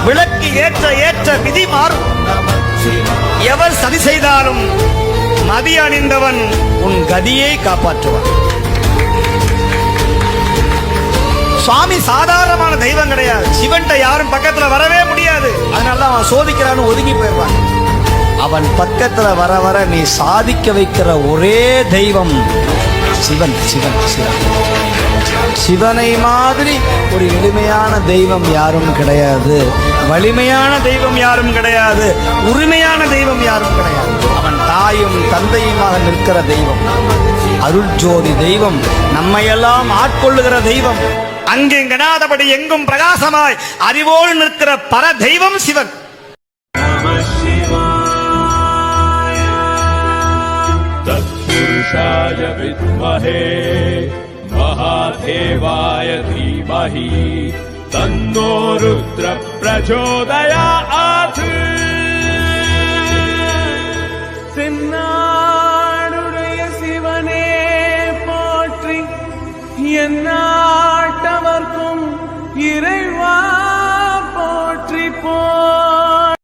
விளக்கு ஏற்ற ஏற்ற விதி மாறும். எவர் சதி செய்தாலும் மதி அணிந்தவன் உன் கதியை காப்பாற்றுவான். சுவாமி சாதாரணமான தெய்வம் கிடையாது. சிவன்கிட்ட யாரும் பக்கத்துல வரவே முடியாது. அதனாலதான் அவன் சோதிக்கிறான்னு ஒதுங்கி போயிடுவான். அவன் பக்கத்துல வர வர நீ சாதிக்க வைக்கிற ஒரே தெய்வம் சிவன். சிவன் சிவன் சிவனை மாதிரி ஒரு எளிமையான தெய்வம் யாரும் கிடையாது. வலிமையான தெய்வம் யாரும் கிடையாது. உரிமையான தெய்வம் யாரும் கிடையாது. அவன் தாயும் தந்தையுமாக நிற்கிற தெய்வம், அருள் ஜோதி தெய்வம், நம்மையெல்லாம் ஆட்கொள்ளுகிற தெய்வம், அங்கெங்கனாதபடி எங்கும் பிரகாசமாய் அறிவோடு நிற்கிற பர தெய்வம் சிவன். तत्पुरुषाय विद्महे महादेवाय धीमहि तन्नो रुद्र प्रचोदयात्. தென்னாடுடைய சிவனே போற்றி. என்ன